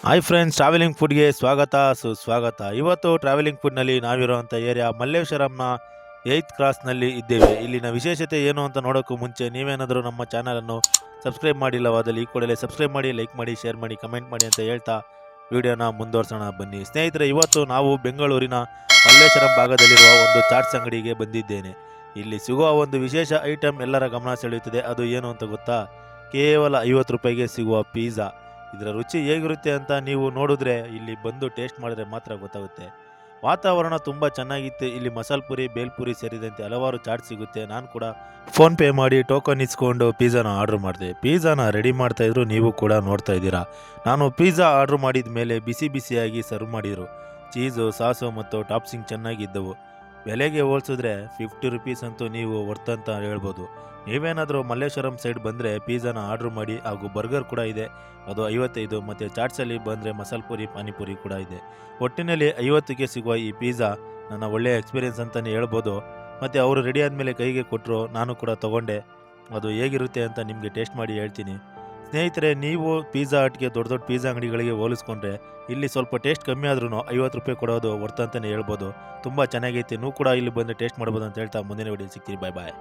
Hi friends, travelling ಫುಡ್ಗೆ ಸ್ವಾಗತ ಸುಸ್ವಾಗತ. ಇವತ್ತು ಟ್ರಾವೆಲಿಂಗ್ ಫುಡ್ನಲ್ಲಿ ನಾವಿರುವಂಥ ಏರಿಯಾ ಮಲ್ಲೇಶ್ವರಂನ 8th ಕ್ರಾಸ್ನಲ್ಲಿ ಇದ್ದೇವೆ. ಇಲ್ಲಿನ ವಿಶೇಷತೆ ಏನು ಅಂತ ನೋಡೋಕ್ಕೂ ಮುಂಚೆ ನೀವೇನಾದರೂ ನಮ್ಮ ಚಾನಲನ್ನು ಸಬ್ಸ್ಕ್ರೈಬ್ ಮಾಡಿಲ್ಲವಾದಲ್ಲಿ ಈ ಕೂಡಲೇ ಸಬ್ಸ್ಕ್ರೈಬ್ ಮಾಡಿ, ಲೈಕ್ ಮಾಡಿ, ಶೇರ್ ಮಾಡಿ, ಕಮೆಂಟ್ ಮಾಡಿ ಅಂತ ಹೇಳ್ತಾ ವಿಡಿಯೋನ ಮುಂದುವರ್ಸೋಣ ಬನ್ನಿ. ಸ್ನೇಹಿತರೆ, ಇವತ್ತು ನಾವು ಬೆಂಗಳೂರಿನ ಮಲ್ಲೇಶ್ವರಂ ಭಾಗದಲ್ಲಿರುವ ಒಂದು ಚಾಟ್ಸ್ ಅಂಗಡಿಗೆ ಬಂದಿದ್ದೇನೆ. ಇಲ್ಲಿ ಸಿಗುವ ಒಂದು ವಿಶೇಷ ಐಟಮ್ ಎಲ್ಲರ ಗಮನ ಸೆಳೆಯುತ್ತದೆ. ಅದು ಏನು ಅಂತ ಗೊತ್ತಾ? ಕೇವಲ 50 ರೂಪಾಯಿಗೆ ಸಿಗುವ ಪಿಜ್ಜಾ. ಇದರ ರುಚಿ ಹೇಗಿರುತ್ತೆ ಅಂತ ನೀವು ನೋಡಿದ್ರೆ ಇಲ್ಲಿ ಬಂದು ಟೇಸ್ಟ್ ಮಾಡಿದ್ರೆ ಮಾತ್ರ ಗೊತ್ತಾಗುತ್ತೆ. ವಾತಾವರಣ ತುಂಬ ಚೆನ್ನಾಗಿತ್ತು. ಇಲ್ಲಿ ಮಸಾಲೆ ಪುರಿ, ಬೇಲ್ಪುರಿ ಸೇರಿದಂತೆ ಹಲವಾರು ಚಾಟ್ ಸಿಗುತ್ತೆ. ನಾನು ಕೂಡ ಫೋನ್ಪೇ ಮಾಡಿ ಟೋಕನ್ ಇಸ್ಕೊಂಡು ಪಿಜ್ಜಾನ ಆರ್ಡ್ರ್ ಮಾಡಿದೆ. ಪಿಜ್ಜಾನ ರೆಡಿ ಮಾಡ್ತಾಯಿದ್ರು, ನೀವು ಕೂಡ ನೋಡ್ತಾ ಇದ್ದೀರಾ. ನಾನು ಪಿಜ್ಜಾ ಆರ್ಡ್ರ್ ಮಾಡಿದ ಮೇಲೆ ಬಿಸಿ ಬಿಸಿಯಾಗಿ ಸರ್ವ್ ಮಾಡಿದರು. ಚೀಸು, ಸಾಸು ಮತ್ತು ಟಾಪ್ಸಿಂಗ್ ಚೆನ್ನಾಗಿದ್ದವು. ಬೆಲೆಗೆ ಹೋಲಿಸಿದ್ರೆ 50 ರುಪೀಸ್ ಅಂತೂ ನೀವು ವರ್ತ್ ಅಂತ ಹೇಳ್ಬೋದು. ನೀವೇನಾದರೂ ಮಲ್ಲೇಶ್ವರಂ ಸೈಡ್ ಬಂದರೆ ಪಿಜ್ಜಾನ ಆರ್ಡ್ರ್ ಮಾಡಿ. ಹಾಗೂ ಬರ್ಗರ್ ಕೂಡ ಇದೆ, ಅದು 55. ಮತ್ತು ಚಾಟ್ಸಲ್ಲಿ ಬಂದರೆ ಮಸಾಲೆ ಪುರಿ, ಪಾನಿಪುರಿ ಕೂಡ ಇದೆ. ಒಟ್ಟಿನಲ್ಲಿ 50ಕ್ಕೆ ಸಿಗುವ ಈ ಪಿಜ್ಜಾ ನನ್ನ ಒಳ್ಳೆಯ ಎಕ್ಸ್ಪೀರಿಯೆನ್ಸ್ ಅಂತಲೇ ಹೇಳ್ಬೋದು. ಮತ್ತು ಅವರು ರೆಡಿ ಆದಮೇಲೆ ಕೈಗೆ ಕೊಟ್ಟರು, ನಾನು ಕೂಡ ತೊಗೊಂಡೆ. ಅದು ಹೇಗಿರುತ್ತೆ ಅಂತ ನಿಮಗೆ ಟೇಸ್ಟ್ ಮಾಡಿ ಹೇಳ್ತೀನಿ. ಸ್ನೇಹಿತರೆ, ನೀವು ಪಿಜ್ಜಾ ಹಟ್ಗೆ ದೊಡ್ಡ ದೊಡ್ಡ ಪಿಜ್ಜಾ ಅಂಗಡಿಗಳಿಗೆ ಹೋಲಿಸ್ಕೊಂಡ್ರೆ ಇಲ್ಲಿ ಸ್ವಲ್ಪ ಟೇಸ್ಟ್ ಕಮ್ಮಿ ಆದ್ರೂ 50 ರೂಪಾಯಿ ಕೊಡೋದು ವರ್ತ್ ಅಂತಲೇ ಹೇಳ್ಬೋದು. ತುಂಬ ಚೆನ್ನಾಗೈತೆ. ನೀವು ಕೂಡ ಇಲ್ಲಿ ಬಂದು ಟೇಸ್ಟ್ ಮಾಡ್ಬೋದು ಅಂತ ಹೇಳ್ತಾ ಮುಂದಿನ ವಿಡಿಯೋ ಸಿಗ್ತೀನಿ. ಬಾಯ್ ಬಾಯ್.